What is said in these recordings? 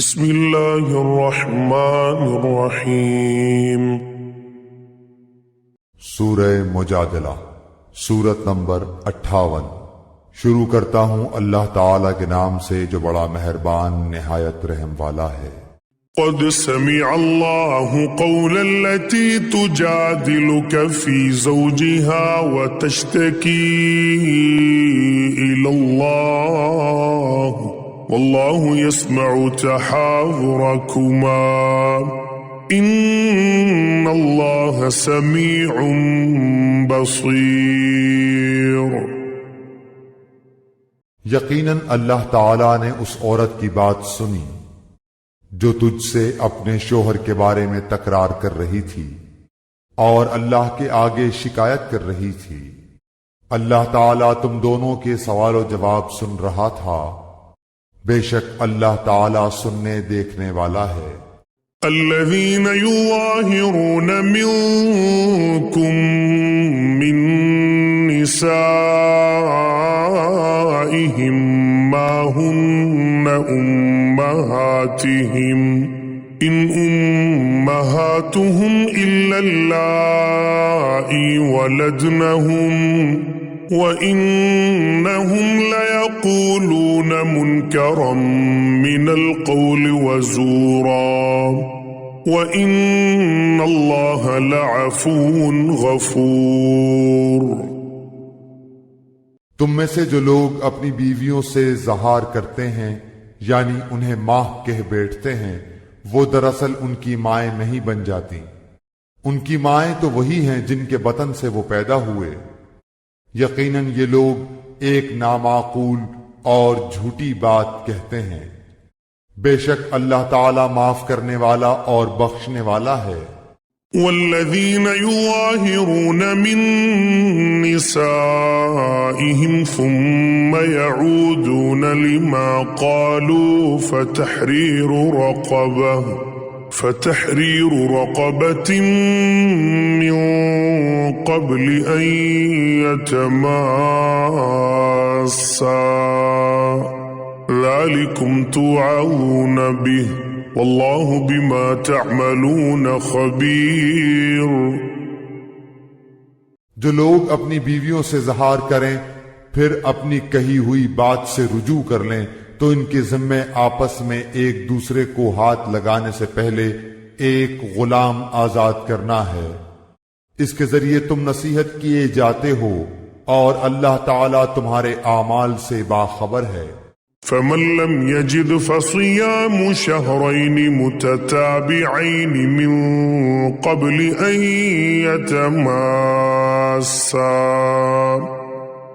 بسم اللہ الرحمن الرحیم۔ سورہ مجادلہ، سورت نمبر 58۔ شروع کرتا ہوں اللہ تعالی کے نام سے جو بڑا مہربان نہایت رحم والا ہے۔ قد سمع اللہ قول التي تجادلك في زوجها وتشتكي إلى الله والله يسمع تحاوركما إن الله سميع بصير۔ یقیناً اللہ تعالی نے اس عورت کی بات سنی جو تجھ سے اپنے شوہر کے بارے میں تکرار کر رہی تھی اور اللہ کے آگے شکایت کر رہی تھی۔ اللہ تعالی تم دونوں کے سوال و جواب سن رہا تھا، بے شک اللہ تعالی سننے دیکھنے والا ہے۔ الذين يظاهرون منكم من نسائهم ما هن أمهاتهم إن أمهاتهم إلا اللائي ولدنهم وَإِنَّهُمْ لَيَقُولُونَ مُنكَرًا مِنَ الْقَوْلِ وَزُورًا وَإِنَّ اللَّهَ لَعَفُوٌّ غَفُورٌ۔ تم میں سے جو لوگ اپنی بیویوں سے زہار کرتے ہیں یعنی انہیں ماں کہہ بیٹھتے ہیں، وہ دراصل ان کی مائیں نہیں بن جاتی، ان کی مائیں تو وہی ہیں جن کے بطن سے وہ پیدا ہوئے۔ یقیناً یہ لوگ ایک نامعقول اور جھوٹی بات کہتے ہیں، بے شک اللہ تعالی معاف کرنے والا اور بخشنے والا ہے۔ والذین یظاہرون من نسائهم ثم يعودون لما قالوا فتحرير رقبة من قبل أن يتماسا ذلكم توعظون به والله بما تعملون خبير۔ جو لوگ اپنی بیویوں سے زہار کریں پھر اپنی کہی ہوئی بات سے رجوع کر لیں تو ان کے ذمے آپس میں ایک دوسرے کو ہاتھ لگانے سے پہلے ایک غلام آزاد کرنا ہے، اس کے ذریعے تم نصیحت کیے جاتے ہو اور اللہ تعالی تمہارے اعمال سے باخبر ہے۔ فمن لم يجد فصيام شهرين متتابعين من قبل أن يتماسا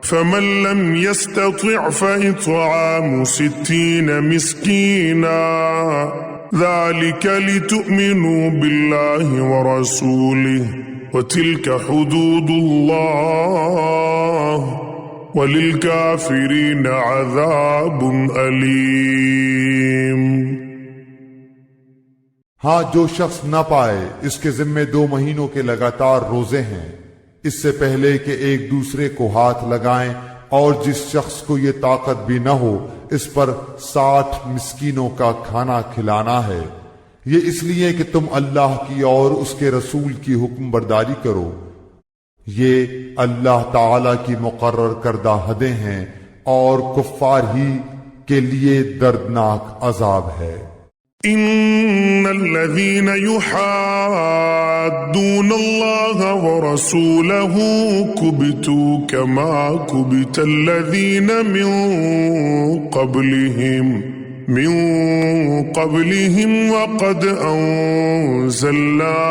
فمن لم يستطع فإطعام 60 مسكينا ذلك لتؤمنوا بالله ورسوله وتلك حدود الله وَلِلْكَافِرِينَ عَذَابٌ أَلِيمٌ۔ ہاں، جو شخص نہ پائے اس کے ذمے 2 مہینوں کے لگاتار روزے ہیں اس سے پہلے کہ ایک دوسرے کو ہاتھ لگائیں، اور جس شخص کو یہ طاقت بھی نہ ہو اس پر 60 مسکینوں کا کھانا کھلانا ہے، یہ اس لیے کہ تم اللہ کی اور اس کے رسول کی حکم برداری کرو۔ یہ اللہ تعالی کی مقرر کردہ حدیں ہیں اور کفار ہی کے لیے دردناک عذاب ہے۔ ان الذين يحادون الله ورسوله كبتوا كما كبت الذين من قبلهم وقد أنزلنا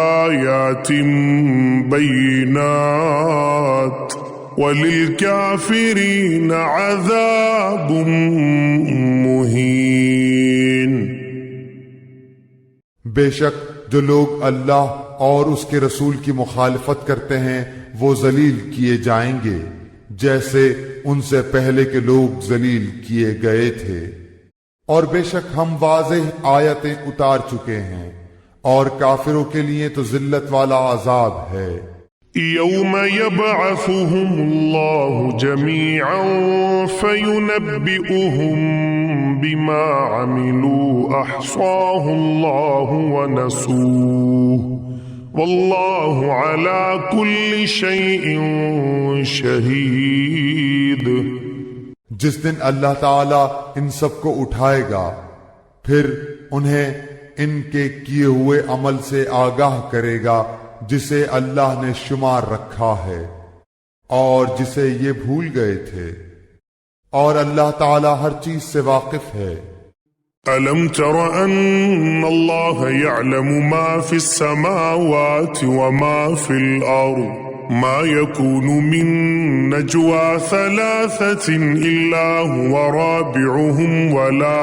آيات بينات وللكافرين عذاب مهين۔ بے شک جو لوگ اللہ اور اس کے رسول کی مخالفت کرتے ہیں وہ ذلیل کیے جائیں گے جیسے ان سے پہلے کے لوگ ذلیل کیے گئے تھے، اور بے شک ہم واضح آیتیں اتار چکے ہیں، اور کافروں کے لیے تو ذلت والا عذاب ہے۔ يوم يبعثهم الله جميعا فينبئهم بما عملوا أحصاه الله ونسوه والله على كل شيء شهيد۔ جس دن اللہ تعالی ان سب کو اٹھائے گا پھر انہیں ان کے کیے ہوئے عمل سے آگاہ کرے گا جسے اللہ نے شمار رکھا ہے اور جسے یہ بھول گئے تھے، اور اللہ تعالی ہر چیز سے واقف ہے۔ ألم تر أن الله يعلم ما في السماوات وما في الأرض ما يكون من نجوى ثلاثة إلا هو رابعهم ولا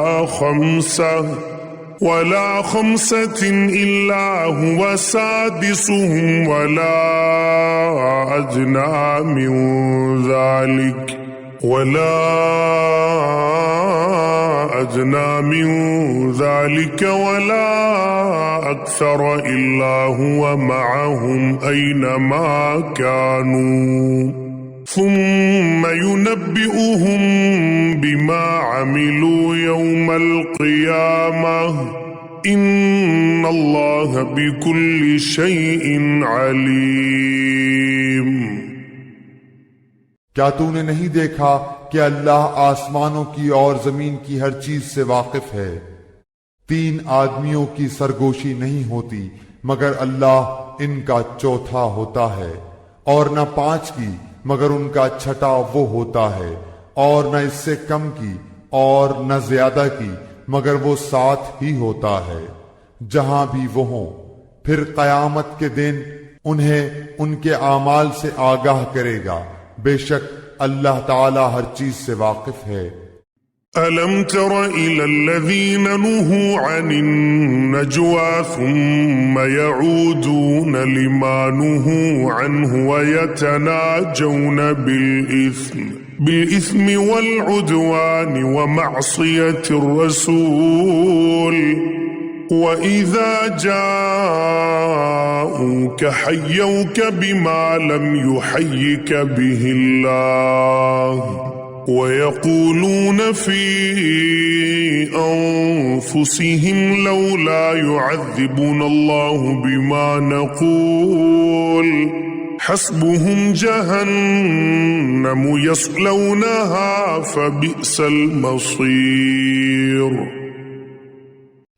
خمسة إلا هو سادسهم ولا أدنى من ذلك ولا أكثر إلا هو معهم أينما كانوا ثم ينبئهم بما عملوا يوم القيامة إن الله بكل شيء عليم۔ کیا تو نے نہیں دیکھا کہ اللہ آسمانوں کی اور زمین کی ہر چیز سے واقف ہے؟ 3 آدمیوں کی سرگوشی نہیں ہوتی مگر اللہ ان کا چوتھا ہوتا ہے، اور نہ 5 کی مگر ان کا چھٹا وہ ہوتا ہے، اور نہ اس سے کم کی اور نہ زیادہ کی مگر وہ 7 ہی ہوتا ہے، جہاں بھی وہ ہوں۔ پھر قیامت کے دن انہیں ان کے اعمال سے آگاہ کرے گا، بے شک اللہ تعالی ہر چیز سے واقف ہے۔ ألم تر إلى الذين نهوا عن النجوى ثم يعودون لما نهوا عنه ويتناجون بالإثم والعدوان ومعصية الرسول وإذا جاءوك حيوك بما لم يحيك به الله ويقولون في أنفسهم لولا يعذبنا الله بما نقول حسبهم جهنم يصلونها فبئس المصير۔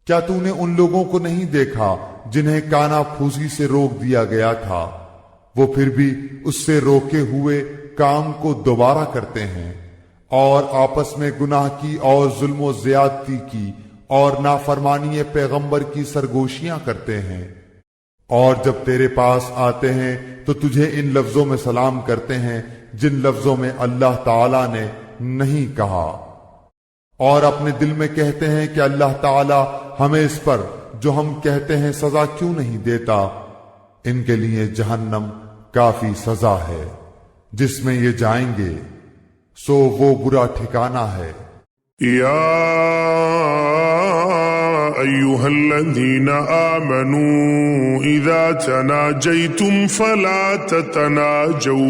کیا تو نے ان لوگوں کو نہیں دیکھا جنہیں کانا پھوسی سے روک دیا گیا تھا، وہ پھر بھی اس سے روکے ہوئے کام کو دوبارہ کرتے ہیں، اور آپس میں گناہ کی اور ظلم و زیادتی کی اور نافرمانی پیغمبر کی سرگوشیاں کرتے ہیں، اور جب تیرے پاس آتے ہیں تو تجھے ان لفظوں میں سلام کرتے ہیں جن لفظوں میں اللہ تعالی نے نہیں کہا، اور اپنے دل میں کہتے ہیں کہ اللہ تعالی ہمیں اس پر جو ہم کہتے ہیں سزا کیوں نہیں دیتا۔ ان کے لیے جہنم کافی سزا ہے جس میں یہ جائیں گے، سو وہ برا ٹھکانہ ہے۔ یا أيها الذين آمنوا إذا تناجيتم فلا تتناجوا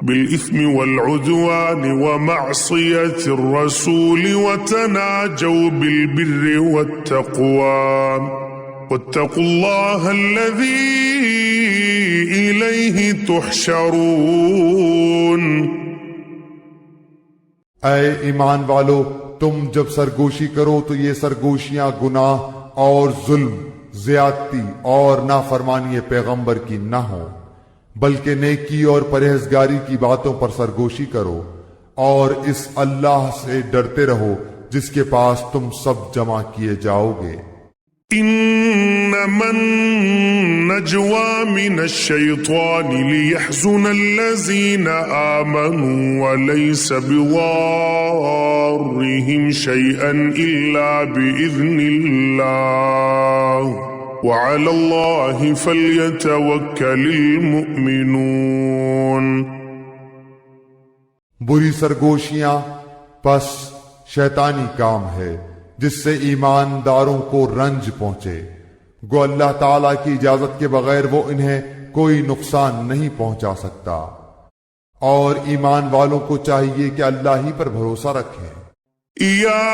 بالإثم والعدوان ومعصية الرسول وتناجوا بالبر والتقوى واتقوا الله الذي إليه تحشرون۔ اے ایمان والو، تم جب سرگوشی کرو تو یہ سرگوشیاں گناہ اور ظلم، زیادتی اور نافرمانی پیغمبر کی نہ ہوں، بلکہ نیکی اور پرہیزگاری کی باتوں پر سرگوشی کرو، اور اس اللہ سے ڈرتے رہو جس کے پاس تم سب جمع کیے جاؤ گے۔ إنما النجوى من الشيطان ليحزن الذين آمنوا وليس بضارهم شيئا إلا بإذن الله وعلى الله فليتوكل المؤمنون۔ بری سرگوشیاں پس شیطانی کام ہے جس سے ایمانداروں کو رنج پہنچے، گو اللہ تعالی کی اجازت کے بغیر وہ انہیں کوئی نقصان نہیں پہنچا سکتا، اور ایمان والوں کو چاہیے کہ اللہ ہی پر بھروسہ رکھیں۔ يا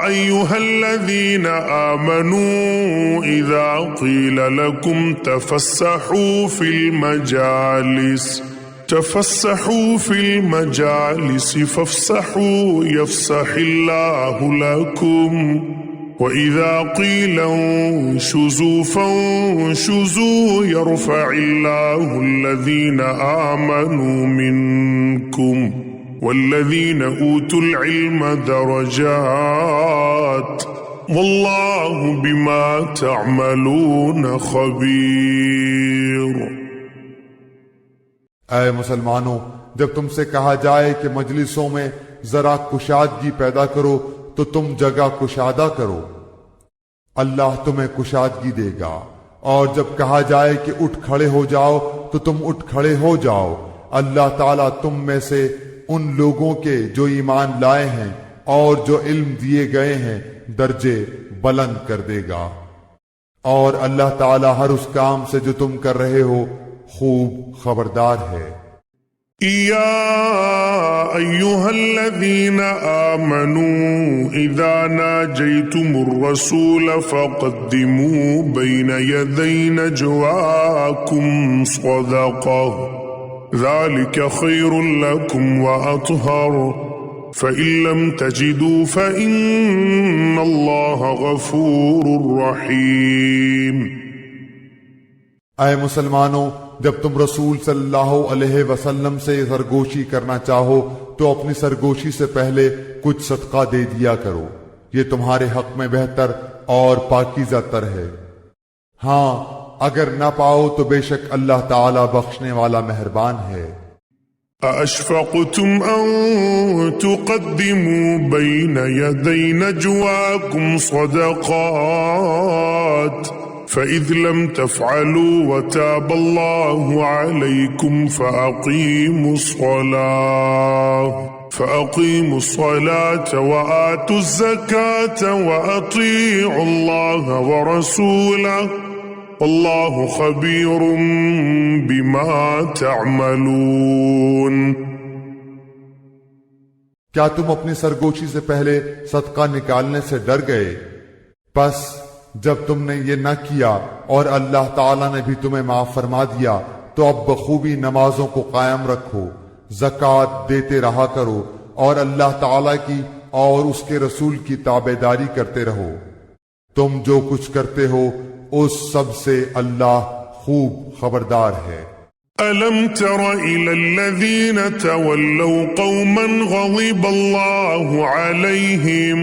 أيها الذين آمنوا إذا قيل لكم تفسحوا في المجالس فافسحوا يفسح الله لكم وإذا قيل انشزوا فانشزوا يرفع الله الذين آمنوا منكم والذين أوتوا العلم درجات والله بما تعملون خبير۔ اے مسلمانوں، جب تم سے کہا جائے کہ مجلسوں میں ذرا کشادگی پیدا کرو تو تم جگہ کشادہ کرو، اللہ تمہیں کشادگی دے گا، اور جب کہا جائے کہ اٹھ کھڑے ہو جاؤ تو تم اٹھ کھڑے ہو جاؤ، اللہ تعالیٰ تم میں سے ان لوگوں کے جو ایمان لائے ہیں اور جو علم دیے گئے ہیں درجے بلند کر دے گا، اور اللہ تعالیٰ ہر اس کام سے جو تم کر رہے ہو خوب خبردار ہے۔ يا أيها الذين آمنوا إذا ناجيتم الرسول فقدموا بين يدي نجواكم صدقة ذلك خير لكم وأطهر فإن لم تجدوا فإن الله غفور رحيم۔ اے مسلمانوں، جب تم رسول صلی اللہ علیہ وسلم سے سرگوشی کرنا چاہو تو اپنی سرگوشی سے پہلے کچھ صدقہ دے دیا کرو، یہ تمہارے حق میں بہتر اور پاکیزہ تر ہے۔ ہاں، اگر نہ پاؤ تو بے شک اللہ تعالی بخشنے والا مہربان ہے۔ أَأَشْفَقْتُمْ أَن تُقَدِّمُوا بَيْنَ يَدَيْ نَجْوَاكُمْ صَدَقَاتٍ فَإِذْ لَمْ تَفْعَلُوا وَتَابَ اللَّهُ عَلَيْكُمْ فَأَقِيمُوا الصَّلَاةَ وَآتُوا الزَّكَاةَ وَأَطِيعُوا اللَّهَ وَرَسُولَهُ وَاللَّهُ خَبِيرٌ بِمَا تَعْمَلُونَ۔ کیا تم اپنی سرگوشی سے پہلے صدقہ نکالنے سے ڈر گئے؟ پس جب تم نے یہ نہ کیا اور اللہ تعالیٰ نے بھی تمہیں معاف فرما دیا تو اب بخوبی نمازوں کو قائم رکھو، زکوٰۃ دیتے رہا کرو، اور اللہ تعالیٰ کی اور اس کے رسول کی تابعداری کرتے رہو، تم جو کچھ کرتے ہو اس سب سے اللہ خوب خبردار ہے۔ أَلَمْ تَرَ إِلَى الَّذِينَ تَوَلَّوْا قَوْمًا غَضِبَ اللَّهُ عَلَيْهِمْ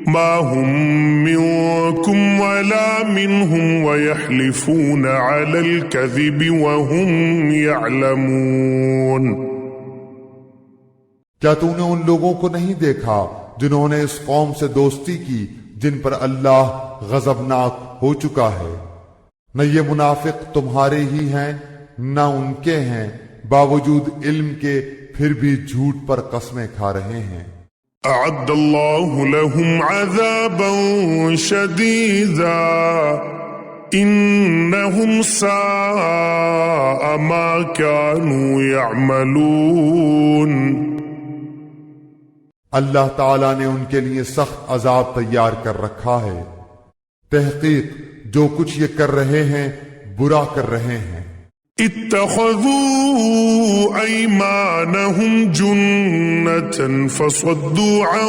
مَا هُمْ مِنْكُمْ وَلَا مِنْهُمْ وَيَحْلِفُونَ عَلَى الْكَذِبِ وَهُمْ يَعْلَمُونَ۔ کیا تو نے ان لوگوں کو نہیں دیکھا جنہوں نے اس قوم سے دوستی کی جن پر اللہ غضبناک ہو چکا ہے؟ نہ یہ منافق تمہارے ہی ہیں نہ ان کے ہیں، باوجود علم کے پھر بھی جھوٹ پر قسمیں کھا رہے ہیں۔ أعد الله لهم عذابا شديدا إنهم ساء ما كانوا يعملون۔ اللہ تعالیٰ نے ان کے لیے سخت عذاب تیار کر رکھا ہے، تحقیق جو کچھ یہ کر رہے ہیں برا کر رہے ہیں۔ اتخذوا أيمانهم جنة فصدوا عن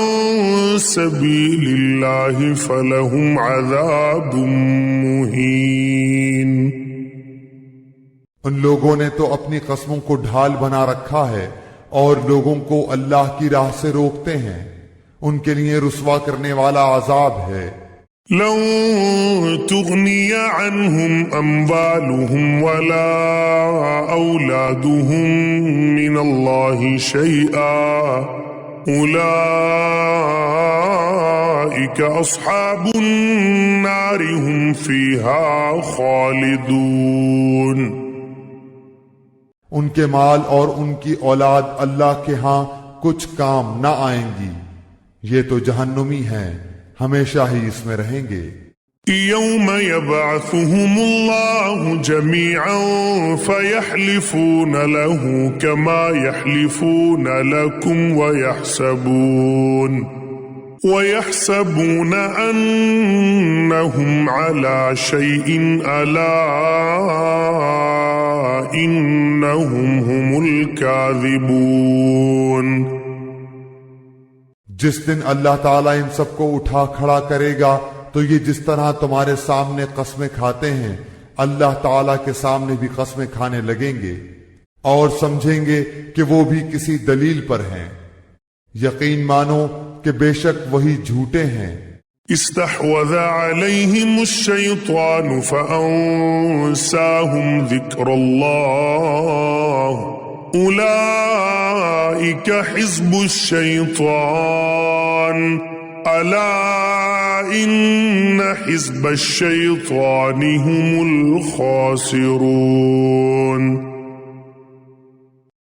سبيل الله فلهم عذاب مهين۔ ان لوگوں نے تو اپنی قسموں کو ڈھال بنا رکھا ہے اور لوگوں کو اللہ کی راہ سے روکتے ہیں، ان کے لیے رسوا کرنے والا عذاب ہے۔ لن تغني عنهم أموالهم ولا أولادهم من الله شيئا أولئك أصحاب النار هم فيها خالدون۔ ان کے مال اور ان کی اولاد اللہ کے ہاں کچھ کام نہ آئیں گی، یہ تو جہنمی ہیں، ہمیشہ ہی اس میں رہیں گے۔ يوم يبعثهم الله جميعا فيحلفون له كما يحلفون لكم ويحسبون أنهم على شيء ألا إنهم هم الكاذبون۔ جس دن اللہ تعالیٰ ان سب کو اٹھا کھڑا کرے گا تو یہ جس طرح تمہارے سامنے قسمیں کھاتے ہیں اللہ تعالیٰ کے سامنے بھی قسمیں کھانے لگیں گے اور سمجھیں گے کہ وہ بھی کسی دلیل پر ہیں۔ یقین مانو کہ بے شک وہی جھوٹے ہیں۔ استحوذ عليهم الشيطان فأنساهم ذكر الله أولئك حزب الشيطان ألا إن حزب الشيطان هم الخاسرون۔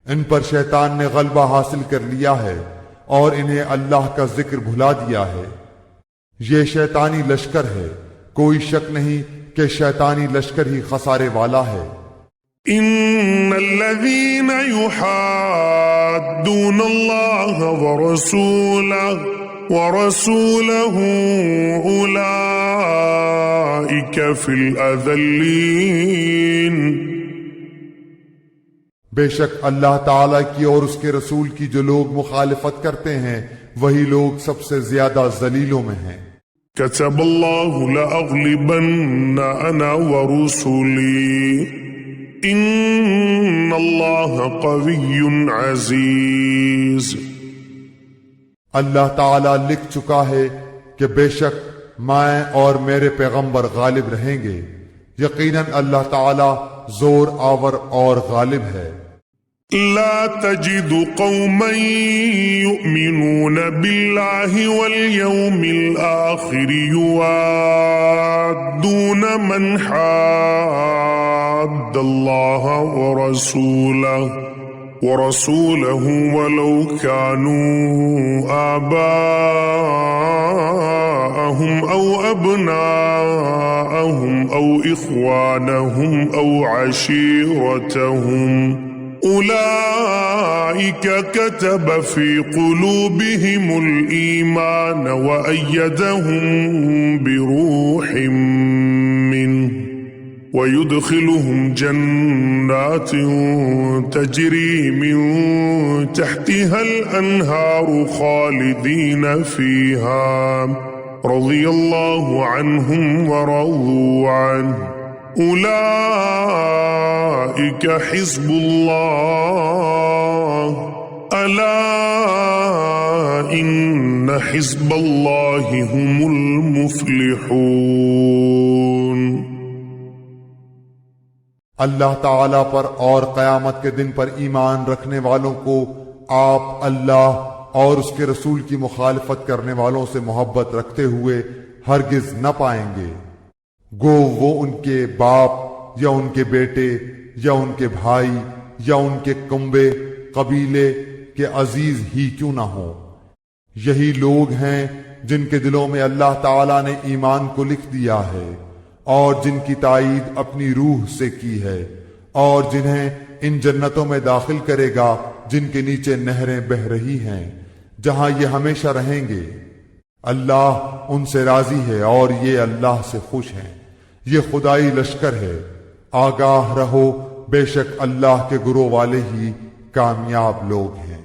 ان پر شیطان نے غلبہ حاصل کر لیا ہے اور انہیں اللہ کا ذکر بھلا دیا ہے۔ یہ شیطانی لشکر ہے، کوئی شک نہیں کہ شیطانی لشکر ہی خسارے والا ہے۔ ان الذين يحادون الله ورسوله اولئك في الاذلين۔ بے شک اللہ تعالیٰ کی اور اس کے رسول کی جو لوگ مخالفت کرتے ہیں وہی لوگ سب سے زیادہ ذلیلوں میں ہیں۔ كتب الله لأغلبن أنا ورسلي إن الله قوي عزيز۔ اللہ تعالیٰ لکھ چکا ہے کہ بے شک میں اور میرے پیغمبر غالب رہیں گے، یقیناً اللہ تعالیٰ زور آور اور غالب ہے۔ لا تجد قوما يؤمنون بالله واليوم الآخر يوادون من حاد الله ورسوله ولو كانوا آباءهم أو أبناءهم أو إخوانهم أو عشيرتهم أولئك كتب في قلوبهم الإيمان وأيدهم بروح منه ويدخلهم جنات تجري من تحتها الأنهار خالدين فيها رضي الله عنهم ورضوا عنه أولئك حزب الله ألا إن حزب الله هم المفلحون۔ اللہ تعالیٰ پر اور قیامت کے دن پر ایمان رکھنے والوں کو آپ اللہ اور اس کے رسول کی مخالفت کرنے والوں سے محبت رکھتے ہوئے ہرگز نہ پائیں گے، گو وہ ان کے باپ یا ان کے بیٹے یا ان کے بھائی یا ان کے کنبے قبیلے کے عزیز ہی کیوں نہ ہوں۔ یہی لوگ ہیں جن کے دلوں میں اللہ تعالیٰ نے ایمان کو لکھ دیا ہے اور جن کی تائید اپنی روح سے کی ہے، اور جنہیں ان جنتوں میں داخل کرے گا جن کے نیچے نہریں بہہ رہی ہیں، جہاں یہ ہمیشہ رہیں گے۔ اللہ ان سے راضی ہے اور یہ اللہ سے خوش ہیں۔ یہ خدائی لشکر ہے، آگاہ رہو، بے شک اللہ کے گروہ والے ہی کامیاب لوگ ہیں۔